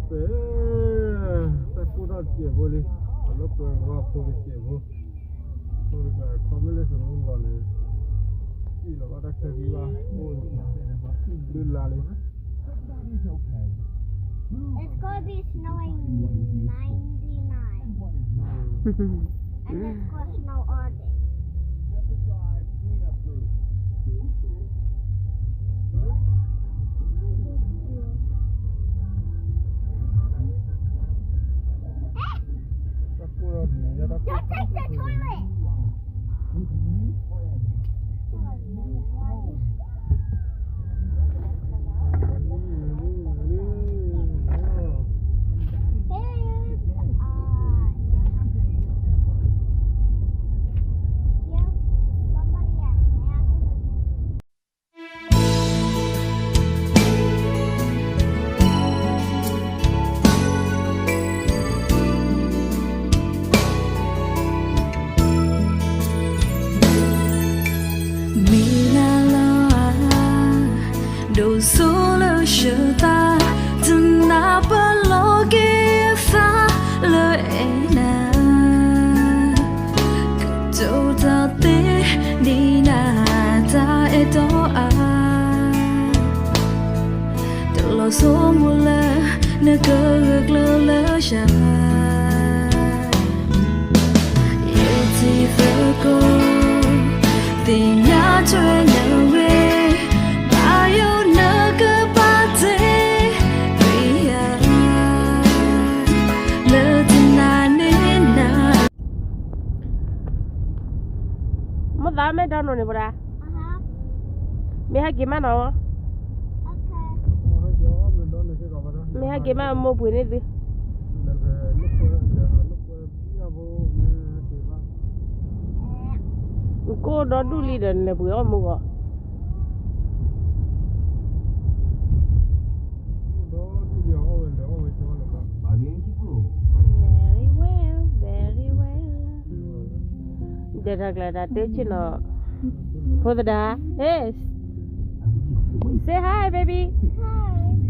แต่พูดเจ็บเลยแล้วก็ว่าพูดเจ็บพูดก็เขาไม่ได้สนุกเลยที่เราก็ได้แค่ที่ว่าพูดดื้อลาเลย It's going to be snowing 99. And it's going to snow all day. Don't take the toilet! Mấy đứa nó này bữa ra, mấy hai kiếm ăn nó, mấy hai kiếm ăn mua bưởi này đi, cô đó đu li đến là bưởi ăn mua, very well. Để ra là để chứ nó. For the da. Yes. Say hi, baby.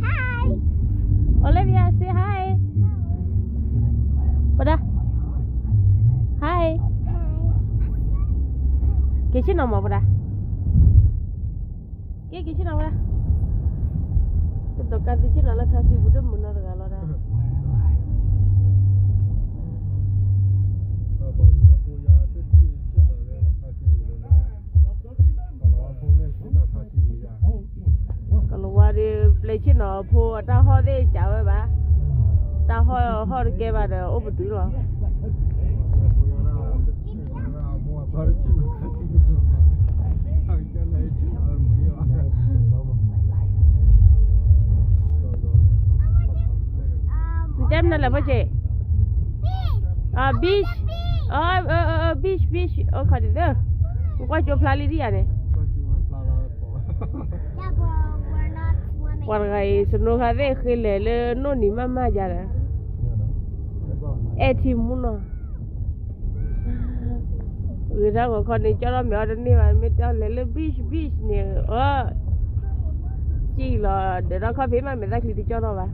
Hi. Olivia, say hi. Pada. Hi. Kichi no mo pada. Kichi no pada. Itu kasi chi na la kasi budu muna regalo da. Kalau wadi plecin no po ta ho de chao ba ta ho ke ba de o bu tu lo Dem na la ba che beach beach o ka de ko jo plali dia ne Wargai sunu kade khilele no ni mama jara eti muno Ira ko khoni chara me ar ni ma me ta lele beach ni chi la de ra kha be ma me ta khli ti chara ba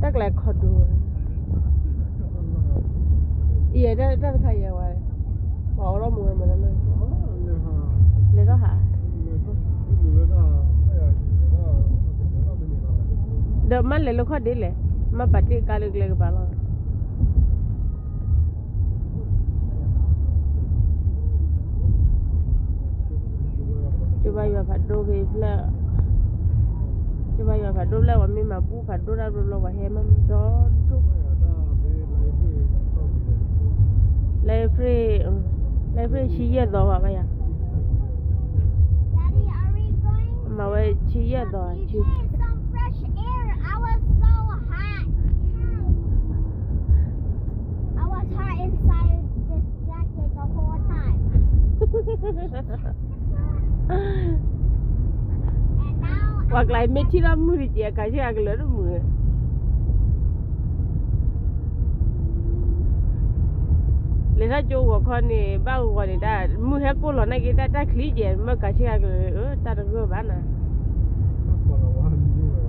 tak la khodu Iya, dah kaya wai. Mau lo mua mana lo? Le đó hả? Đợt mà le lo khó đi le, mà bắt đi cả lực le cái bao. Coba ya phát đô về là, coba ya phát đô là và mình mà bu phát đô ra lo và hem đó. Library chi year đó hả vậy? Daddy, are we going? Mà vậy chi year đó We needed some fresh air. I was so hot. I was hot inside this jacket the whole time. And now Hoặc lại mấy chi đó mưa thì chỉ cả chứ ăn lớn mưa. เลยถ้าจูหัวคนนี่บ้าหัวนี่ได้มือแฮกกูหล่อในกีได้คลีเจนเมื่อกะเชียกเลยตาตะกูบ้านน่ะ คนละวันอยู่เลย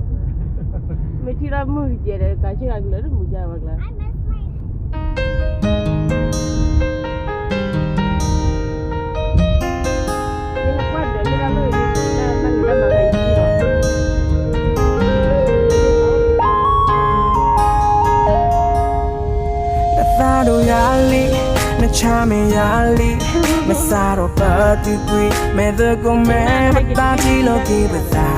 ไม่ที่เรามือเจเลยกะเชียกเลยมือใจมากเลย I miss my นี่กว่าเดี๋ยวนี้เราเลยได้มันได้มาให้ที่หรอ Nathado yali, na chame yali, na saro patigui, me the go me, batati lo ki bata.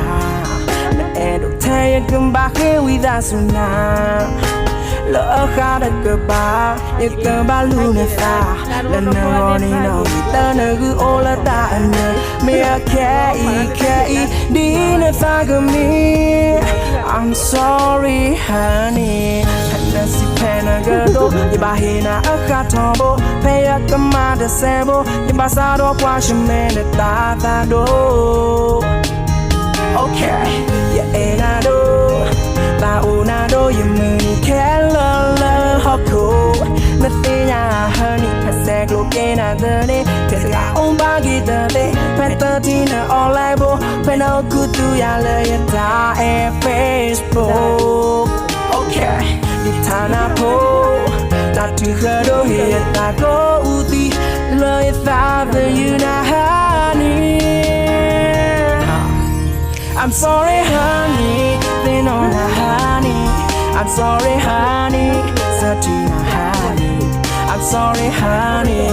Na edo taya gamba he with asuna. Lo khada gaba, ye gamba luna sa. La na roni no ta na gu ola ta ane. Me a kai, di na sagami. I'm sorry, honey. Si pena gado, y bajina a catombo, paya camada sebo, y basado quashimene tatado. Okay, ya enado, ta unado, y muni kella hoko. Nothing honey, I said look in at the day, take our own baggy the day, petatina all I bo, peno good to ya lay and Facebook. Okay. Tana po, not to her do here, not go uti, love father you na honey. I'm sorry, honey, they know na honey. I'm sorry, honey, Satina honey. I'm sorry, honey,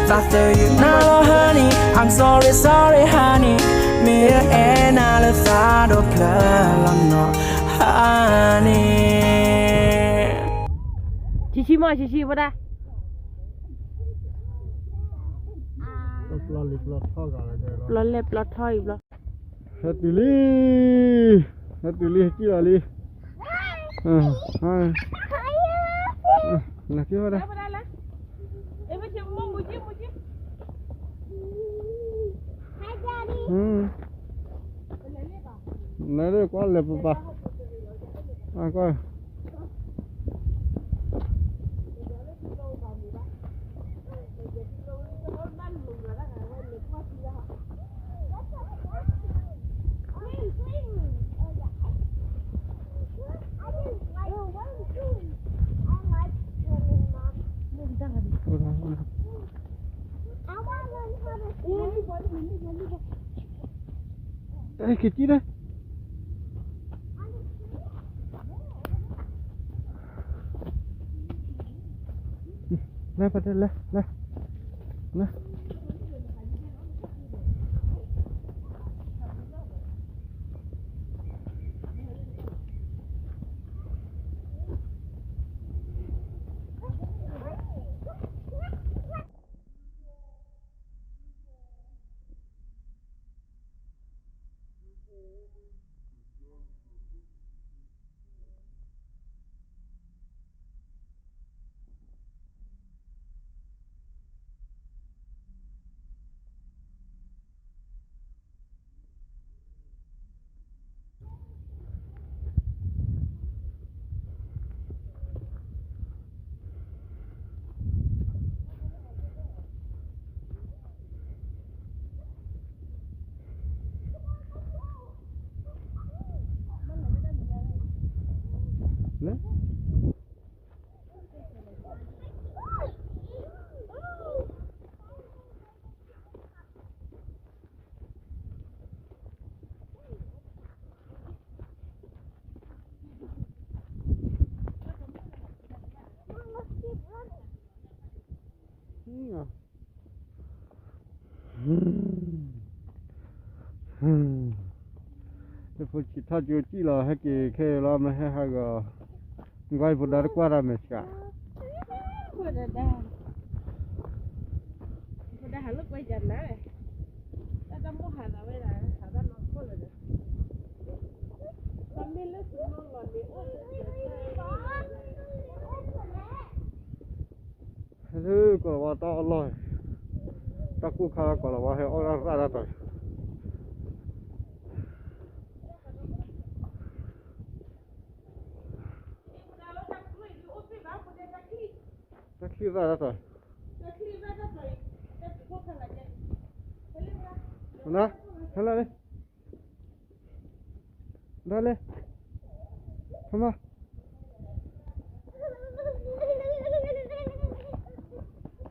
father you know honey. I'm sorry, honey. Me and all the thought of love, no honey. ชิมอชิบ่ได้ ก็ปลอดลิบลอดท่อกันเลย ปลอดเล็บปลอดถอยบ่ ฮัตติลีกี่อะไรนักกี่ว่าได้ บ่ได้ละเอ้ยบ่ชิมมุจิ Hi, Daddy. นั่นเลยก็เล็บปะก็ไอ้ขี้จีได้来把这来，来。Phụ chỉ thắt chú chỉ là hay cái khi là mà hay cái gọi phụ đã qua ra mấy cả. Phụ đã hả lúc quay dần đấy. Ta đã mua hả là bây giờ hả đã nó khô rồi. Con biết lúc chúng nó còn bị thứ còn là to rồi, ta cũng khá còn là hay ra rồi. Ta khi ra rồi. Đó, hello đây. Đó lên. Come on.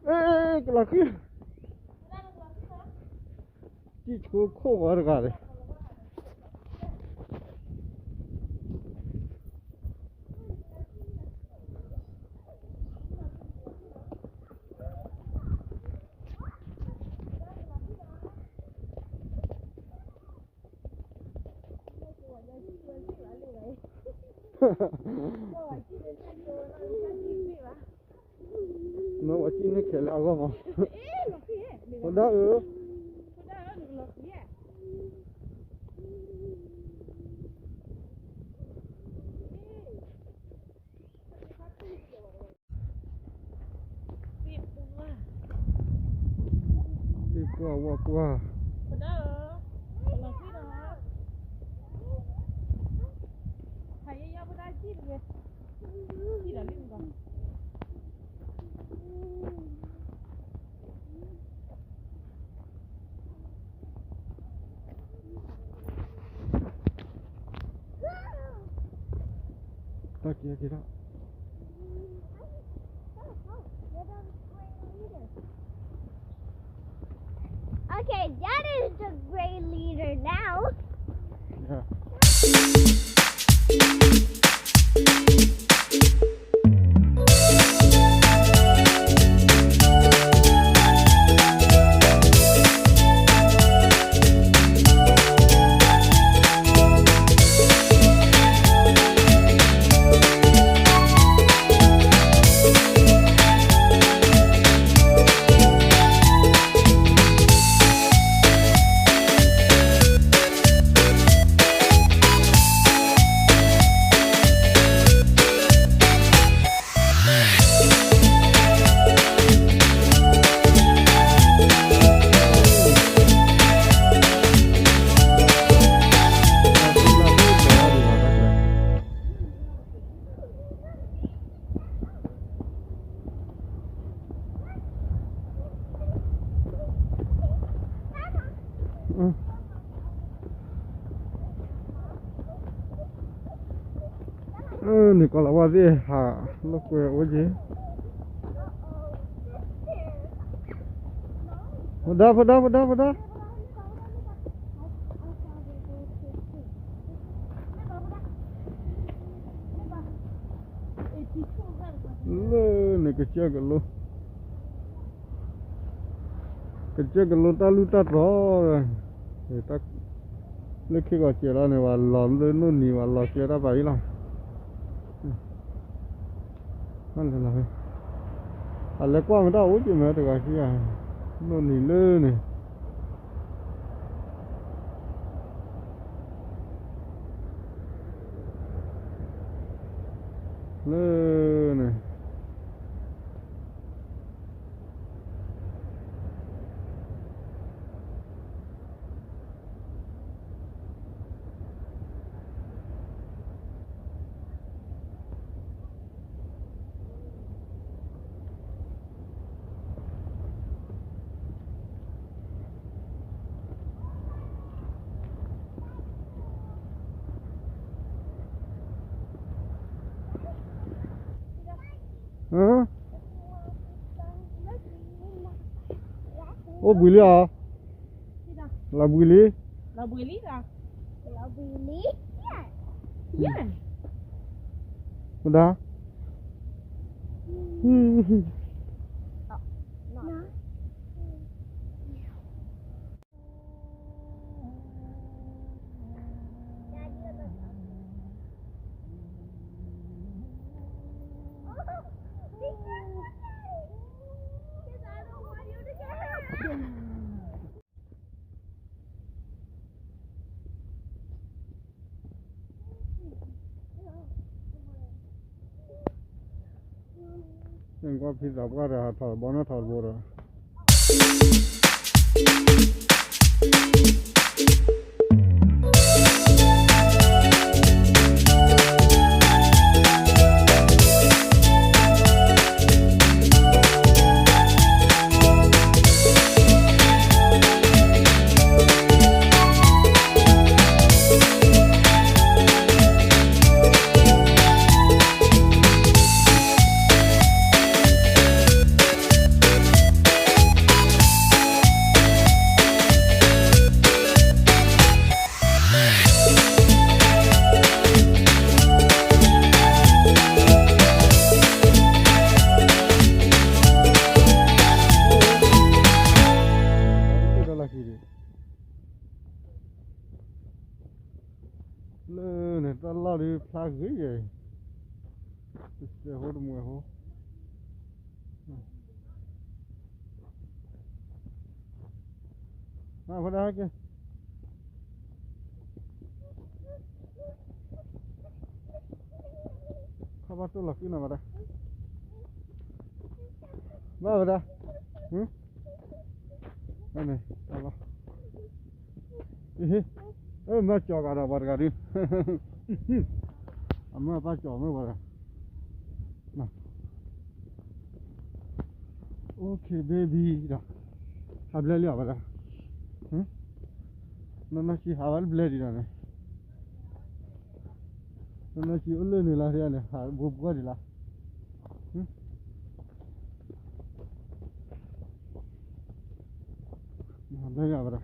Ê, cái là kia. Chị chú khô quá rồi cả đấy. Nó ở trên nó kể lại không? Còn đó đi qua. Đó kia đó. Okay, that is the gray leader now. Yeah. Này còn là bao gì hả? Nó quẹo cái gì? Vào đó. Này cái chiếc luôn. Cái chiếc luôn ta lưu ta rồi. Người ta lúc khi gọi chuyện là này và lòn lên nó nỉ và lò kia ta vậy lòng. Ăn là lấy qua người ta uống chuyện mà được cái gì à? Nó nỉ lơ này. Lơ này. Hả? Ô bùi lý à? Là bùi lý? Là bùi lý à? Là bùi lý? Yeah. Udah? Nên có phi dọc qua rồi thổi bó nó thổi vô rồi. là đi pha gửi vậy sẽ hốt mùa hốt vào đây kìa không bắt tôi là cái nào vào đây vào đây đây này vào mà cho cả đó vào cái đi mà bắt cho mới vào đây nào ok baby đó hấp lên liệu vào đây nó chỉ hấp lên đi này nó chỉ uống lên là thế này hả bùm quá đi là đây là vậy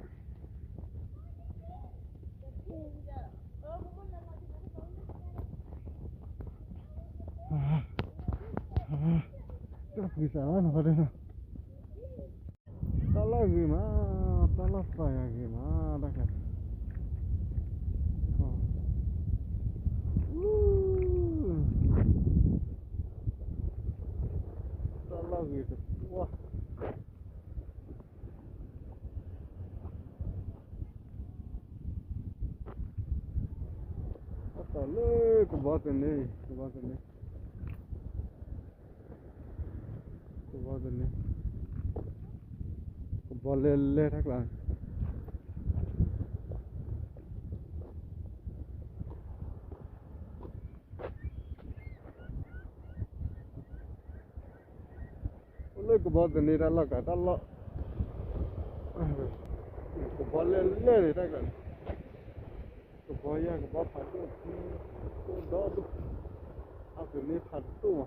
cái gì mà nó vậy đó ta là gì mà ta là phải gì mà đó kìa ta là gì wow Tale, kubat ni. Kubalele thắc lại. Ole kubat ni ra la ka ta la. Kubalele thắc lại. Kuboya kubap phật tu đó tu áp dụng ní phật tu mà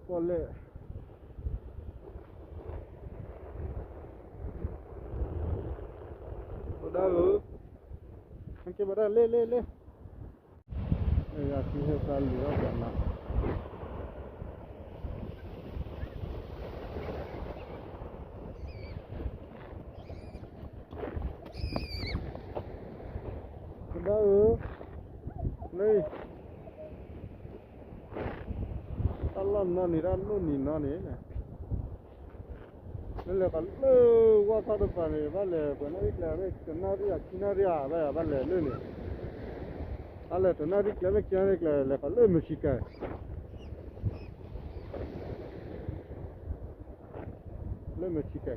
pole Bada lu Angke bada le ya kihe kali ya bana Bada nei Allah na ni ran no ni na ne le kan le wa sa de pa ne ba le ko na ikla me kana ria kinaria ba le le ne ale to na dik le kya le ka le mishika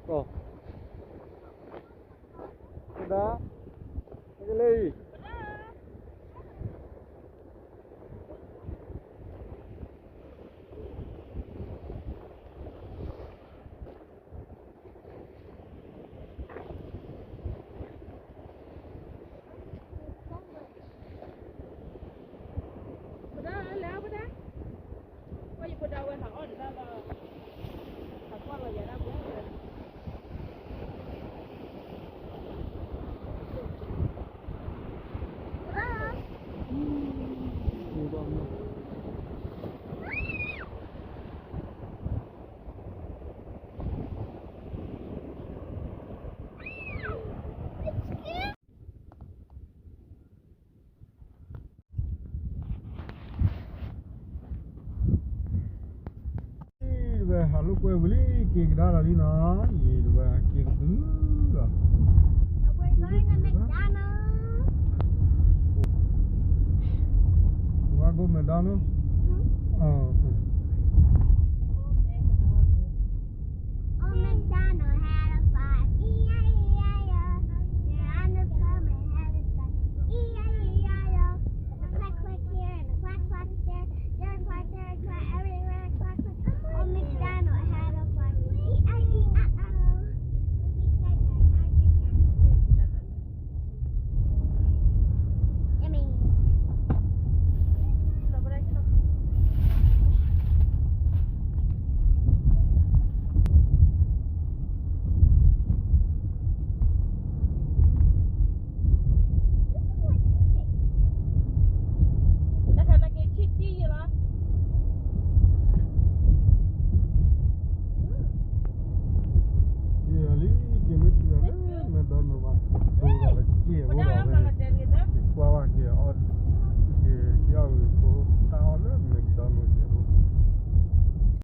ko da le Halu kue beli kek dah lagi na, ye dua kek tu lah. But we're going to McDonald's. Gua go McDonald's.